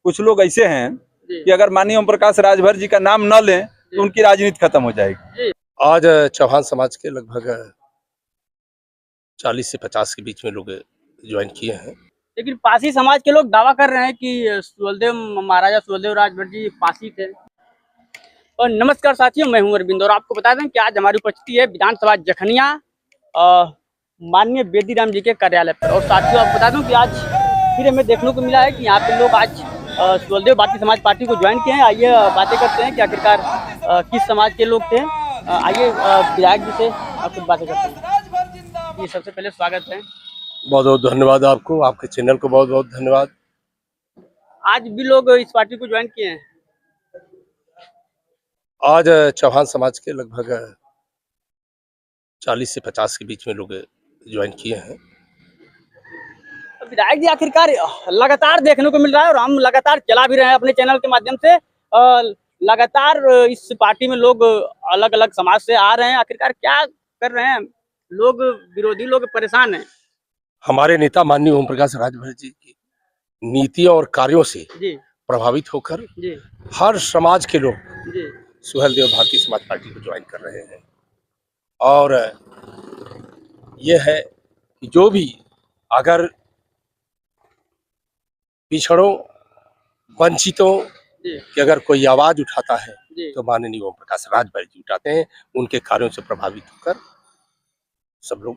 कुछ लोग ऐसे हैं कि अगर माननीय ओम प्रकाश राजभर जी का नाम न लें तो उनकी राजनीति खत्म हो जाएगी। आज चौहान समाज के लगभग 40 से 50 के बीच में लोग ज्वाइन किए हैं। लेकिन पासी समाज के लोग दावा कर रहे हैं कि महाराजा सुहेलदेव राजभर जी पासी थे। और नमस्कार साथियों, मैं हूं अरविंद और आपको बता दें कि आज हमारी उपस्थिति है विधानसभा जखनिया माननीय बेदीराम जी के कार्यालय पर। और साथियों आपको बता दूं कि आज फिर हमें देखने को मिला है कि यहाँ पे लोग आज सुहेलदेव भारतीय समाज पार्टी को ज्वाइन किए हैं। आइए बातें करते हैं कि आखिरकार किस समाज के लोग थे। आइए विधायक जी से कुछ बातें करते हैं। ये सबसे पहले स्वागत है। बहुत बहुत धन्यवाद आपको, आपके चैनल को बहुत बहुत धन्यवाद। आज भी लोग इस पार्टी को ज्वाइन किए हैं। आज चौहान समाज के लगभग 40 से 50 के बीच में लोग ज्वाइन किए हैं। विधायक जी, आखिरकार लगातार देखने को मिल रहा है और हम लगातार चला भी रहे हैं अपने चैनल के माध्यम से। लगातार इस पार्टी में लोग अलग अलग समाज से आ रहे हैं। आखिरकार क्या कर रहे हैं लोग? विरोधी लोग परेशान हैं। हमारे नेता माननीय ओम प्रकाश राजभर जी की नीतियों और कार्यों से प्रभावित होकर हर समाज के लोग सुहेलदेव भारतीय समाज पार्टी को ज्वाइन कर रहे हैं। और ये है कि जो भी अगर पिछड़ों वंचितों की अगर कोई आवाज उठाता है तो माननीय ओम प्रकाश राजभर जी उठाते हैं। उनके कार्यों से प्रभावित होकर सब लोग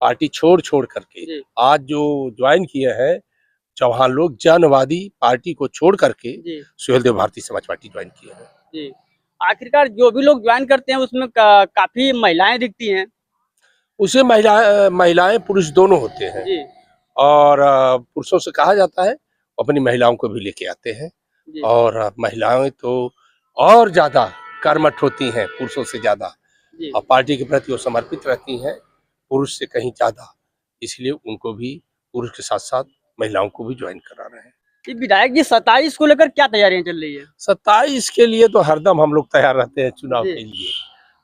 पार्टी छोड़ करके आज जो ज्वाइन किए हैं चौहान लोग, जनवादी पार्टी को छोड़ करके सुहेलदेव भारतीय समाज पार्टी ज्वाइन किए हैं। आखिरकार जो भी लोग ज्वाइन करते हैं उसमें काफी महिलाएं दिखती हैं। उसे महिलाएं पुरुष दोनों होते हैं। और पुरुषों से कहा जाता है अपनी महिलाओं को भी लेके आते हैं। और महिलाएं तो और ज्यादा कर्मठ होती हैं पुरुषों से ज्यादा, और पार्टी के प्रति वो समर्पित रहती हैं पुरुष से कहीं ज्यादा। इसलिए उनको भी पुरुष के साथ साथ महिलाओं को भी ज्वाइन करा रहे हैं। विधायक जी, 27 को लेकर क्या तैयारियां चल रही है? 27 के लिए तो हरदम हम लोग तैयार रहते हैं चुनाव के लिए।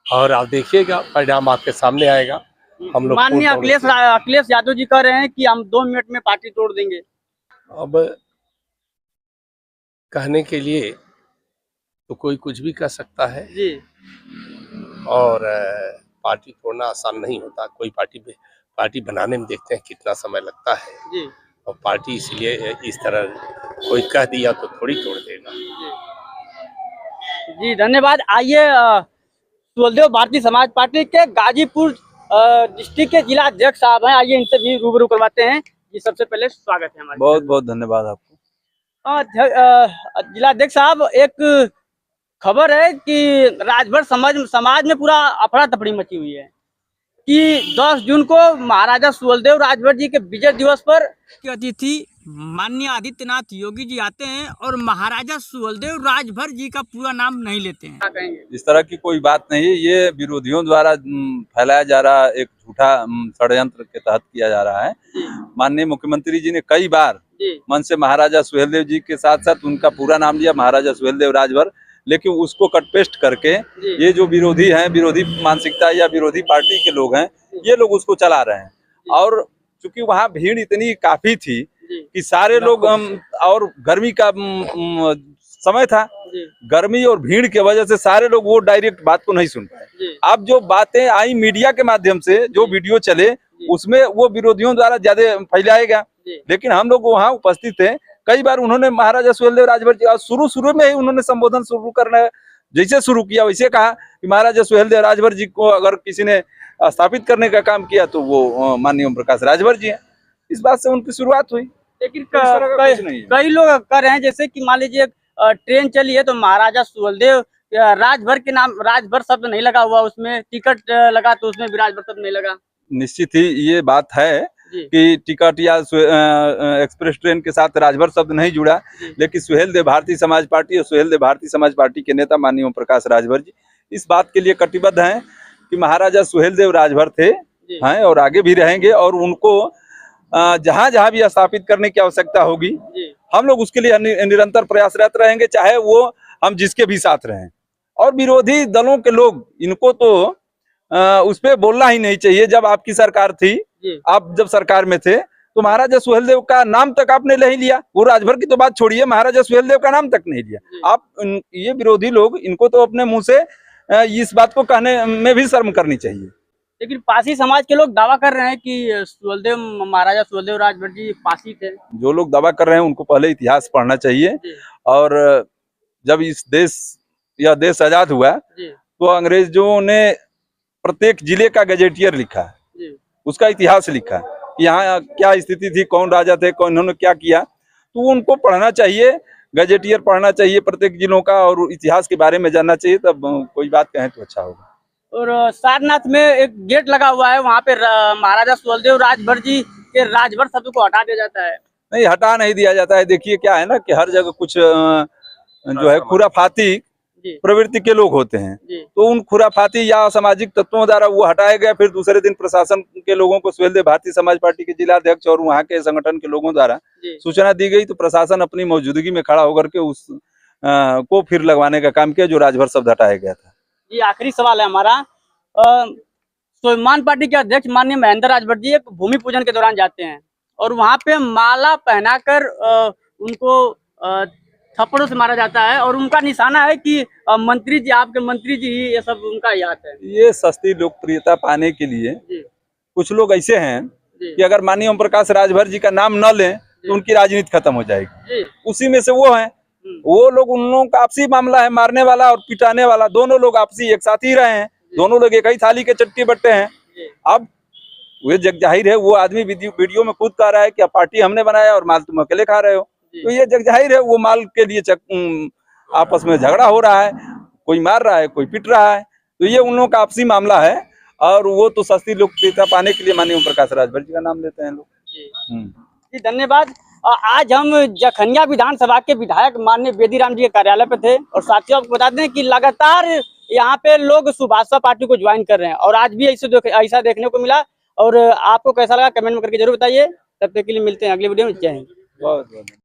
और आप देखिएगा परिणाम आपके सामने आएगा। हम लोग माननीय अखिलेश यादव जी कह रहे हैं कि हम 2 मिनट में पार्टी तोड़ देंगे। अब कहने के लिए तो कोई कुछ भी कह सकता है और पार्टी तोड़ना आसान नहीं होता। कोई पार्टी बनाने में देखते हैं कितना समय लगता है। और पार्टी इसलिए इस तरह कोई कह दिया तो थोड़ी तोड़ देगा। जी धन्यवाद। आइए सुहेलदेव भारतीय समाज पार्टी के गाजीपुर डिस्ट्रिक्ट के जिला अध्यक्ष साहब हैं, आइए इनसे भी रूबरू करवाते हैं। जी सबसे पहले स्वागत है हमारे। बहुत बहुत धन्यवाद आपको। जिला अध्यक्ष साहब, एक खबर है कि राजभर समाज में पूरा अफरा तफड़ी मची हुई है कि 10 जून को महाराजा सुहेलदेव राजभर जी के विजय दिवस पर अतिथि माननीय आदित्यनाथ योगी जी आते हैं और महाराजा सुहेलदेव राजभर जी का पूरा नाम नहीं लेते हैं। क्या कहेंगे? इस तरह की कोई बात नहीं है। ये विरोधियों द्वारा फैलाया जा रहा एक झूठा षड्यंत्र के तहत किया जा रहा है। माननीय मुख्यमंत्री जी ने कई बार मन से महाराजा सुहेलदेव जी के साथ साथ उनका पूरा नाम लिया, महाराजा सुहेलदेव राजभर, लेकिन उसको कट पेस्ट करके ये जो विरोधी हैं, विरोधी मानसिकता या विरोधी पार्टी के लोग हैं, ये लोग उसको चला रहे हैं। और चूंकि वहाँ भीड़ इतनी काफी थी कि सारे लोग और गर्मी का समय था, गर्मी और भीड़ के वजह से सारे लोग वो डायरेक्ट बात को नहीं सुन पाए। अब जो बातें आई मीडिया के माध्यम से, जो वीडियो चले, उसमें वो विरोधियों द्वारा ज्यादा फैलाया गया। लेकिन हम लोग वहाँ उपस्थित थे। कई बार उन्होंने महाराजा सुहेलदेव राजभर जी शुरू में ही उन्होंने संबोधन शुरू करना जैसे शुरू किया वैसे कहा कि महाराजा सुहेलदेव राजभर जी को अगर किसी ने स्थापित करने का काम किया तो वो माननीय ओम प्रकाश राजभर जी हैं। इस बात से उनकी शुरुआत हुई। लेकिन कई लोग कर रहे हैं, जैसे कि मान लीजिए ट्रेन चली है तो महाराजा सुहेलदेव राजभर के नाम, राजभर शब्द नहीं लगा हुआ उसमें। टिकट लगा तो उसमें भी राजभर शब्द नहीं लगा। निश्चित ही ये बात है कि टिकट या एक्सप्रेस ट्रेन के साथ राजभर शब्द नहीं जुड़ा, लेकिन सुहेलदेव भारतीय समाज पार्टी और सुहेलदेव भारतीय समाज पार्टी के नेता माननीय ओम प्रकाश राजभर जी इस बात के लिए कटिबद्ध हैं कि महाराजा सुहेलदेव राजभर थे हैं और आगे भी रहेंगे। और उनको जहां जहां भी स्थापित करने की आवश्यकता होगी हम लोग उसके लिए निरंतर प्रयासरत रहेंगे, चाहे वो हम जिसके भी साथ रहें। और विरोधी दलों के लोग, इनको तो उस पर बोलना ही नहीं चाहिए। जब आपकी सरकार थी, आप जब सरकार में थे तो महाराजा सुहेलदेव का नाम तक आपने नहीं लिया। वो राजभर की तो बात छोड़िए, महाराजा सुहेलदेव का नाम तक नहीं लिया आप। ये विरोधी लोग, इनको तो अपने मुंह से इस बात को कहने में भी शर्म करनी चाहिए। लेकिन पासी समाज के लोग दावा कर रहे हैं कि सुहेलदेव, महाराजा सुहेलदेव राजभर जी पासी थे। जो लोग दावा कर रहे हैं उनको पहले इतिहास पढ़ना चाहिए। और जब इस यह देश आजाद हुआ तो अंग्रेजों ने प्रत्येक जिले का गजेटियर लिखा, उसका इतिहास लिखा कि यहाँ क्या स्थिति थी, कौन राजा थे, कौन इन्होंने क्या किया। तो उनको पढ़ना चाहिए, गजेटियर पढ़ना चाहिए प्रत्येक जिलों का, और इतिहास के बारे में जानना चाहिए, तब कोई बात कहें तो अच्छा होगा। और सारनाथ में एक गेट लगा हुआ है, वहाँ पे महाराजा सुहेलदेव राजभर जी के राजभर शब्द को हटा दिया जाता है। नहीं, हटा नहीं दिया जाता है। देखिए क्या है ना कि हर जगह कुछ जो है खुराफाती प्रवृत्ति के लोग होते हैं, तो उन खुराफाती या सामाजिक तत्वों द्वारा वो हटाया गया। फिर दूसरे दिन प्रशासन के लोगों को, सुहेलदेव भारतीय समाज पार्टी के जिला अध्यक्ष और वहाँ के संगठन के लोगों द्वारा सूचना दी गई, तो प्रशासन अपनी मौजूदगी में खड़ा होकर के उस को फिर लगवाने का काम किया, जो राजभर शब्द हटाया गया था। ये आखिरी सवाल है हमारा। स्वाभिमान पार्टी के अध्यक्ष माननीय महेंद्र राजभर जी एक भूमि पूजन के दौरान जाते हैं और वहाँ पे माला पहनाकर उनको थप्पड़ों से मारा जाता है, और उनका निशाना है कि मंत्री जी, आपके मंत्री जी ही ये सब उनका याद है। ये सस्ती लोकप्रियता पाने के लिए कुछ लोग ऐसे हैं कि अगर माननीय ओम प्रकाश राजभर जी का नाम न लें तो उनकी राजनीति खत्म हो जाएगी। उसी में से वो हैं। वो लोग, उन लोगों का आपसी मामला है, मारने वाला और पिटाने वाला दोनों लोग आपसी एक साथ ही रहे हैं। दोनों लोग एक ही थाली के चट्टी बट्टे हैं। अब वे जग जाहिर है, वो आदमी वीडियो में खुद कह रहा है कि पार्टी हमने बनाया और माल तुम अकेले खा रहे हो। तो ये जग जाहिर है वो माल के लिए आपस में झगड़ा हो रहा है, कोई मार रहा है, कोई पिट रहा है। तो ये उन लोगों का आपसी मामला है, और वो तो सस्ती लोकप्रियता पाने के लिए माननीय ओम प्रकाश राजभर जी का नाम लेते हैं लोग। जी धन्यवाद। आज हम जखनिया विधानसभा के विधायक माननीय बेदीराम जी के कार्यालय पे थे, और साथियों आपको बता दें कि लगातार यहाँ पे लोग सुभाषपा पार्टी को ज्वाइन कर रहे हैं, और आज भी ऐसा देखने को मिला। और आपको कैसा लगा कमेंट में करके जरूर बताइए। तब तक के लिए मिलते हैं अगले वीडियो में। जय हिंद। बहुत